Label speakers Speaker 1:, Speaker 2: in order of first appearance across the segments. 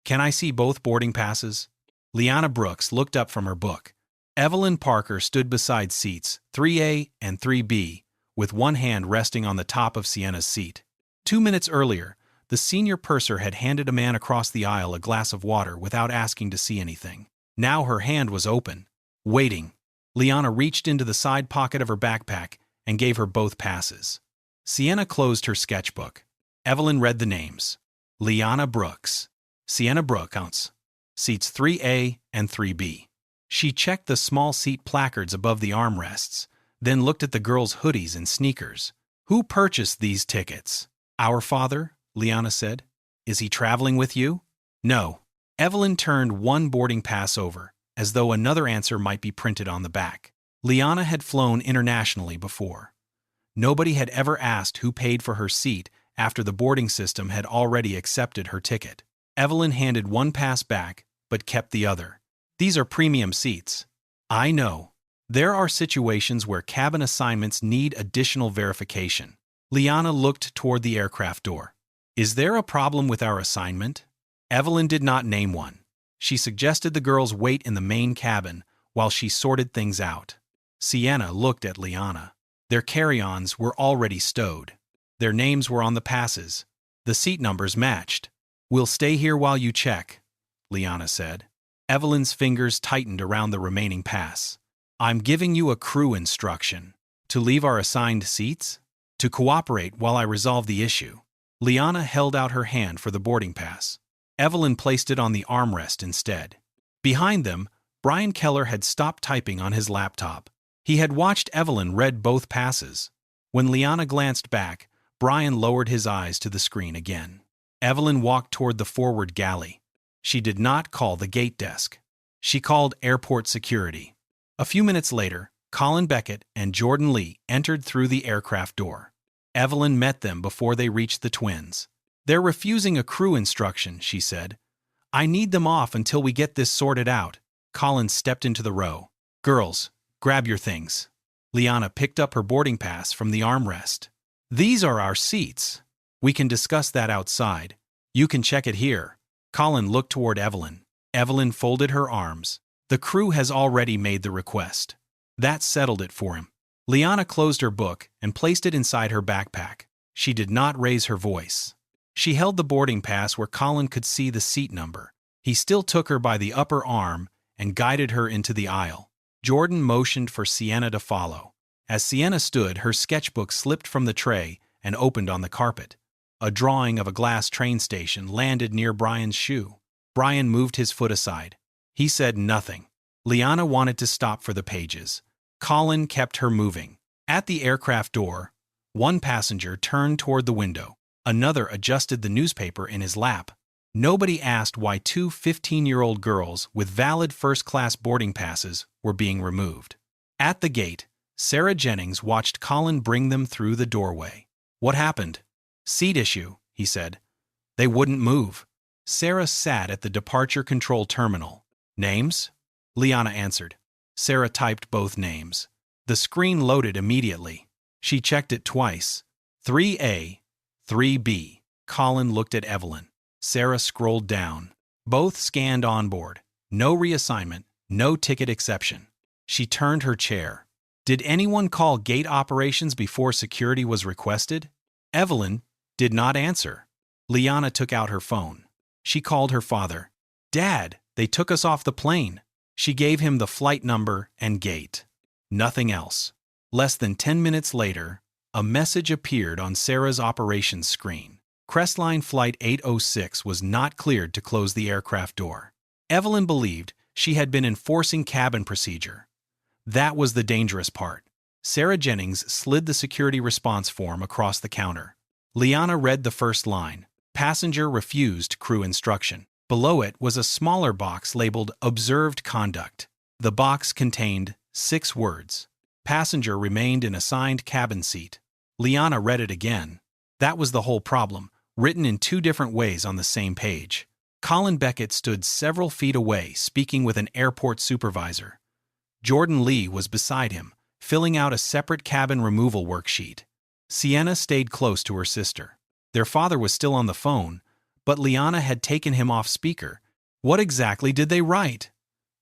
Speaker 1: Can I see both boarding passes? Liana Brooks looked up from her book. Evelyn Parker stood beside seats 3A and 3B, with one hand resting on the top of Sienna's seat. 2 minutes earlier, the senior purser had handed a man across the aisle a glass of water without asking to see anything. Now her hand was open, waiting. Liana reached into the side pocket of her backpack and gave her both passes. Sienna closed her sketchbook. Evelyn read the names. Liana Brooks, Sienna Brooks, seats 3A and 3B. She checked the small seat placards above the armrests, then looked at the girls' hoodies and sneakers. Who purchased these tickets? Our father, Liana said. Is he traveling with you? No. Evelyn turned one boarding pass over, as though another answer might be printed on the back. Liana had flown internationally before. Nobody had ever asked who paid for her seat after the boarding system had already accepted her ticket. Evelyn handed one pass back, but kept the other. These are premium seats. I know. There are situations where cabin assignments need additional verification. Liana looked toward the aircraft door. Is there a problem with our assignment? Evelyn did not name one. She suggested the girls wait in the main cabin while she sorted things out. Sienna looked at Liana. Their carry-ons were already stowed. Their names were on the passes. The seat numbers matched. We'll stay here while you check, Liana said. Evelyn's fingers tightened around the remaining pass. I'm giving you a crew instruction. To leave our assigned seats? To cooperate while I resolve the issue. Liana held out her hand for the boarding pass. Evelyn placed it on the armrest instead. Behind them, Brian Keller had stopped typing on his laptop. He had watched Evelyn read both passes. When Liana glanced back, Brian lowered his eyes to the screen again. Evelyn walked toward the forward galley. She did not call the gate desk. She called airport security. A few minutes later, Colin Beckett and Jordan Lee entered through the aircraft door. Evelyn met them before they reached the twins. They're refusing a crew instruction, she said. I need them off until we get this sorted out. Colin stepped into the row. Girls, grab your things. Liana picked up her boarding pass from the armrest. These are our seats. We can discuss that outside. You can check it here. Colin looked toward Evelyn. Evelyn folded her arms. The crew has already made the request. That settled it for him. Liana closed her book and placed it inside her backpack. She did not raise her voice. She held the boarding pass where Colin could see the seat number. He still took her by the upper arm and guided her into the aisle. Jordan motioned for Sienna to follow. As Sienna stood, her sketchbook slipped from the tray and opened on the carpet. A drawing of a glass train station landed near Brian's shoe. Brian moved his foot aside. He said nothing. Liana wanted to stop for the pages. Colin kept her moving. At the aircraft door, one passenger turned toward the window. Another adjusted the newspaper in his lap. Nobody asked why two 15-year-old girls with valid first-class boarding passes were being removed. At the gate, Sarah Jennings watched Colin bring them through the doorway. What happened? Seat issue, he said. They wouldn't move. Sarah sat at the departure control terminal. Names? Liana answered. Sarah typed both names. The screen loaded immediately. She checked it twice. 3A, 3B. Colin looked at Evelyn. Sarah scrolled down. Both scanned onboard. No reassignment, no ticket exception. She turned her chair. Did anyone call gate operations before security was requested? Evelyn did not answer. Liana took out her phone. She called her father. Dad, they took us off the plane. She gave him the flight number and gate. Nothing else. Less than 10 minutes later, a message appeared on Sarah's operations screen. Crestline Flight 806 was not cleared to close the aircraft door. Evelyn believed she had been enforcing cabin procedure. That was the dangerous part. Sarah Jennings slid the security response form across the counter. Liana read the first line. Passenger refused crew instruction. Below it was a smaller box labeled Observed Conduct. The box contained 6 words. Passenger remained in assigned cabin seat. Liana read it again. That was the whole problem, written in 2 different ways on the same page. Colin Beckett stood several feet away, speaking with an airport supervisor. Jordan Lee was beside him, filling out a separate cabin removal worksheet. Sienna stayed close to her sister. Their father was still on the phone, But Liana had taken him off speaker. What exactly did they write?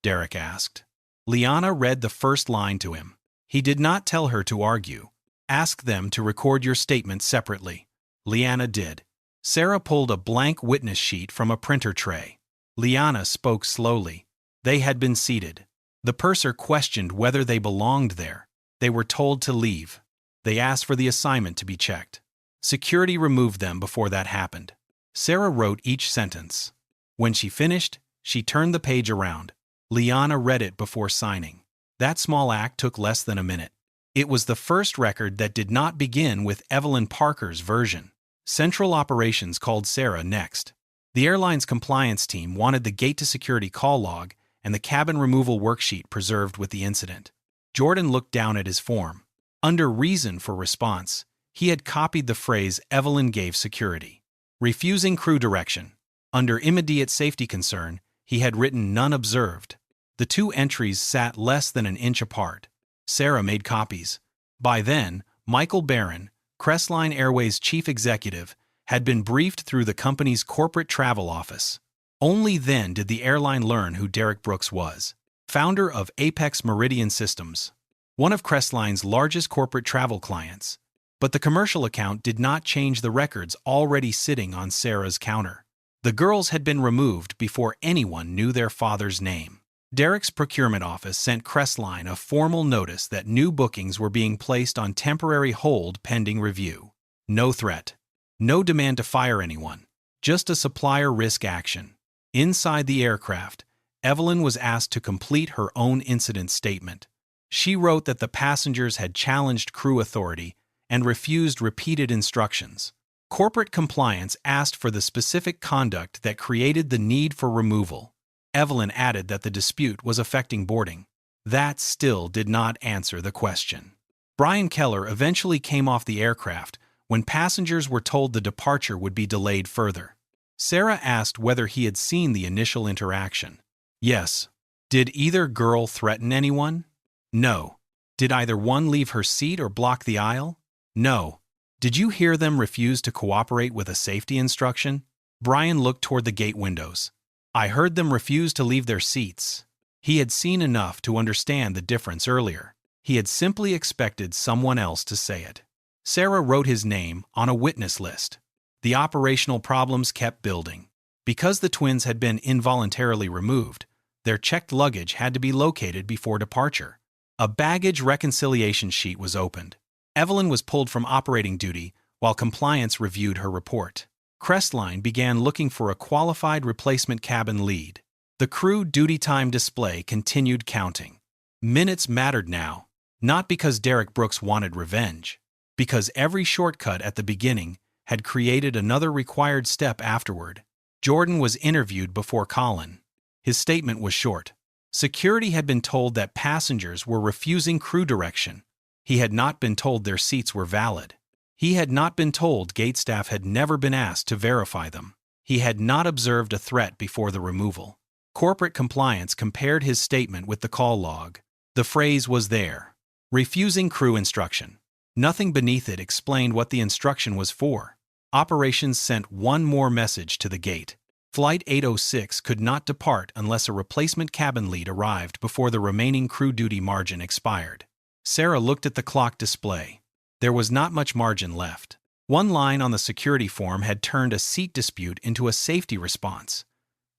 Speaker 1: Derek asked. Liana read the first line to him. He did not tell her to argue. Ask them to record your statement separately. Liana did. Sarah pulled a blank witness sheet from a printer tray. Liana spoke slowly. They had been seated. The purser questioned whether they belonged there. They were told to leave. They asked for the assignment to be checked. Security removed them before that happened. Sarah wrote each sentence. When she finished, she turned the page around. Liana read it before signing. That small act took less than a minute. It was the first record that did not begin with Evelyn Parker's version. Central Operations called Sarah next. The airline's compliance team wanted the gate-to-security call log and the cabin removal worksheet preserved with the incident. Jordan looked down at his form. Under reason for response, he had copied the phrase Evelyn gave security. Refusing crew direction. Under immediate safety concern, he had written none observed. The two entries sat less than an inch apart. Sarah made copies. By then, Michael Barron, Crestline Airways chief executive, had been briefed through the company's corporate travel office. Only then did the airline learn who Derek Brooks was, founder of Apex Meridian Systems, one of Crestline's largest corporate travel clients. But the commercial account did not change the records already sitting on Sarah's counter. The girls had been removed before anyone knew their father's name. Derek's procurement office sent Crestline a formal notice that new bookings were being placed on temporary hold pending review. No threat. No demand to fire anyone. Just a supplier risk action. Inside the aircraft, Evelyn was asked to complete her own incident statement. She wrote that the passengers had challenged crew authority and refused repeated instructions. Corporate compliance asked for the specific conduct that created the need for removal. Evelyn added that the dispute was affecting boarding. That still did not answer the question. Brian Keller eventually came off the aircraft when passengers were told the departure would be delayed further. Sarah asked whether he had seen the initial interaction. Yes. Did either girl threaten anyone? No. Did either one leave her seat or block the aisle? No. Did you hear them refuse to cooperate with a safety instruction? Brian looked toward the gate windows. I heard them refuse to leave their seats. He had seen enough to understand the difference earlier. He had simply expected someone else to say it. Sarah wrote his name on a witness list. The operational problems kept building. Because the twins had been involuntarily removed, their checked luggage had to be located before departure. A baggage reconciliation sheet was opened. Evelyn was pulled from operating duty while compliance reviewed her report. Crestline began looking for a qualified replacement cabin lead. The crew duty time display continued counting. Minutes mattered now, not because Derek Brooks wanted revenge, because every shortcut at the beginning had created another required step afterward. Jordan was interviewed before Colin. His statement was short. Security had been told that passengers were refusing crew direction. He had not been told their seats were valid. He had not been told gate staff had never been asked to verify them. He had not observed a threat before the removal. Corporate compliance compared his statement with the call log. The phrase was there. Refusing crew instruction. Nothing beneath it explained what the instruction was for. Operations sent one more message to the gate. Flight 806 could not depart unless a replacement cabin lead arrived before the remaining crew duty margin expired. Sarah looked at the clock display. There was not much margin left. One line on the security form had turned a seat dispute into a safety response.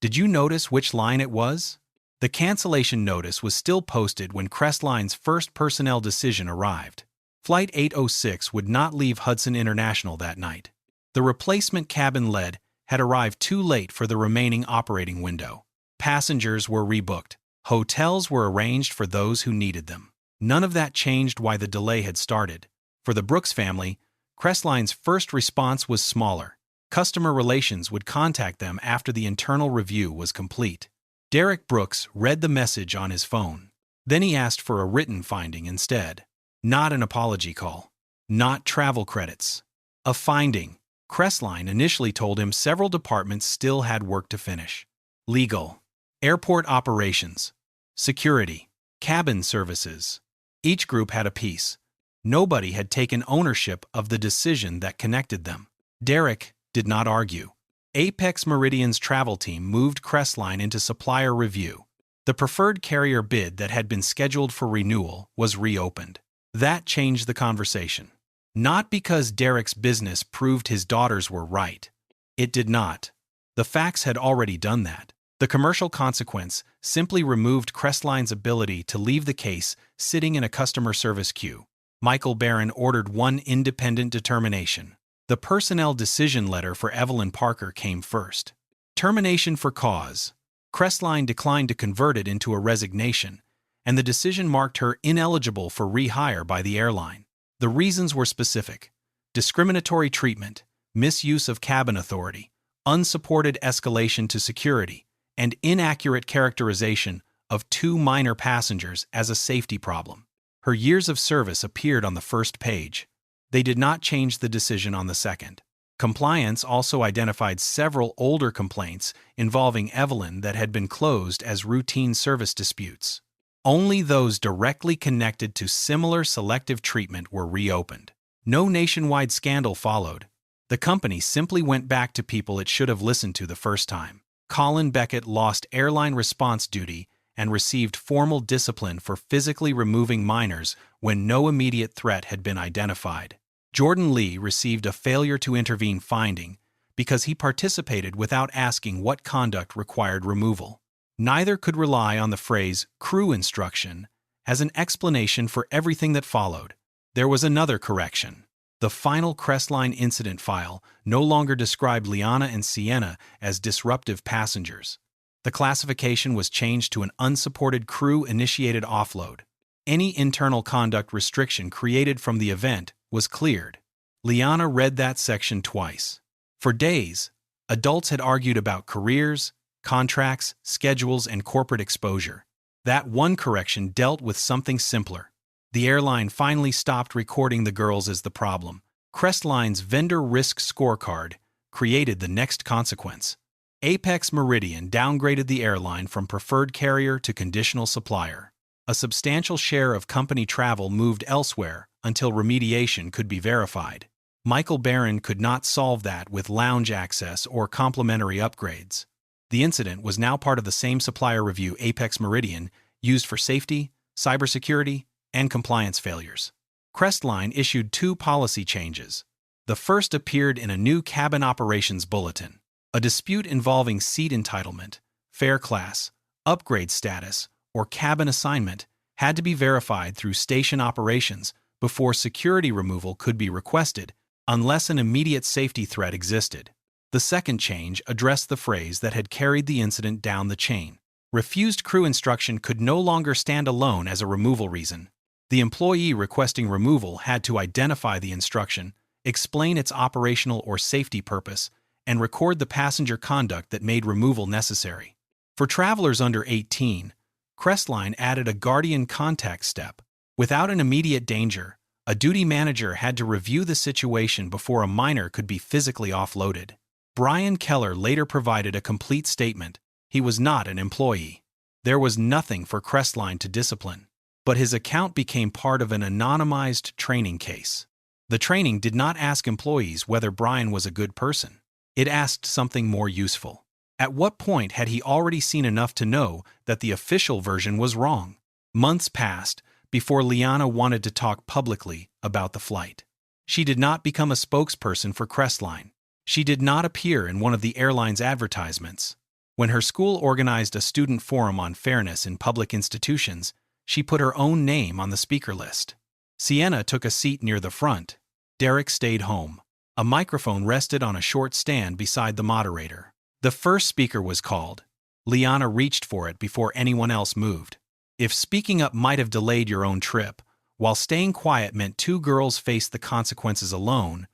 Speaker 1: Did you notice which line it was? The cancellation notice was still posted when Crestline's first personnel decision arrived. Flight 806 would not leave Hudson International that night. The replacement cabin lead had arrived too late for the remaining operating window. Passengers were rebooked. Hotels were arranged for those who needed them. None of that changed why the delay had started. For the Brooks family, Crestline's first response was smaller. Customer relations would contact them after the internal review was complete. Derek Brooks read the message on his phone. Then he asked for a written finding instead. Not an apology call. Not travel credits. A finding. Crestline initially told him several departments still had work to finish. Legal. Airport operations. Security. Cabin services. Each group had a piece. Nobody had taken ownership of the decision that connected them. Derek did not argue. Apex Meridian's travel team moved Crestline into supplier review. The preferred carrier bid that had been scheduled for renewal was reopened. That changed the conversation. Not because Derek's business proved his daughters were right. It did not. The facts had already done that. The commercial consequence simply removed Crestline's ability to leave the case sitting in a customer service queue. Michael Barron ordered one independent determination. The personnel decision letter for Evelyn Parker came first. Termination for cause. Crestline declined to convert it into a resignation, and the decision marked her ineligible for rehire by the airline. The reasons were specific: discriminatory treatment, misuse of cabin authority, unsupported escalation to security, and inaccurate characterization of 2 minor passengers as a safety problem. Her years of service appeared on the first page. They did not change the decision on the second. Compliance also identified several older complaints involving Evelyn that had been closed as routine service disputes. Only those directly connected to similar selective treatment were reopened. No nationwide scandal followed. The company simply went back to people it should have listened to the first time. Colin Beckett lost airline response duty and received formal discipline for physically removing minors when no immediate threat had been identified. Jordan Lee received a failure to intervene finding because he participated without asking what conduct required removal. Neither could rely on the phrase crew instruction as an explanation for everything that followed. There was another correction. The final Crestline incident file no longer described Liana and Sienna as disruptive passengers. The classification was changed to an unsupported crew-initiated offload. Any internal conduct restriction created from the event was cleared. Liana read that section twice. For days, adults had argued about careers, contracts, schedules, and corporate exposure. That one correction dealt with something simpler. The airline finally stopped recording the girls as the problem. Crestline's vendor risk scorecard created the next consequence. Apex Meridian downgraded the airline from preferred carrier to conditional supplier. A substantial share of company travel moved elsewhere until remediation could be verified. Michael Barron could not solve that with lounge access or complimentary upgrades. The incident was now part of the same supplier review Apex Meridian used for safety, cybersecurity, and compliance failures. Crestline issued 2 policy changes. The first appeared in a new cabin operations bulletin. A dispute involving seat entitlement, fare class, upgrade status, or cabin assignment had to be verified through station operations before security removal could be requested unless an immediate safety threat existed. The second change addressed the phrase that had carried the incident down the chain. Refused crew instruction could no longer stand alone as a removal reason. The employee requesting removal had to identify the instruction, explain its operational or safety purpose, and record the passenger conduct that made removal necessary. For travelers under 18, Crestline added a guardian contact step. Without an immediate danger, a duty manager had to review the situation before a minor could be physically offloaded. Brian Keller later provided a complete statement. He was not an employee. There was nothing for Crestline to discipline, but his account became part of an anonymized training case. The training did not ask employees whether Brian was a good person. It asked something more useful. At what point had he already seen enough to know that the official version was wrong? Months passed before Liana wanted to talk publicly about the flight. She did not become a spokesperson for Crestline. She did not appear in one of the airline's advertisements. When her school organized a student forum on fairness in public institutions, she put her own name on the speaker list. Sienna took a seat near the front. Derek stayed home. A microphone rested on a short stand beside the moderator. The first speaker was called. Liana reached for it before anyone else moved. If speaking up might have delayed your own trip, while staying quiet meant 2 girls faced the consequences alone,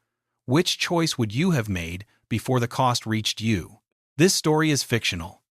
Speaker 1: which choice would you have made before the cost reached you? This story is fictional.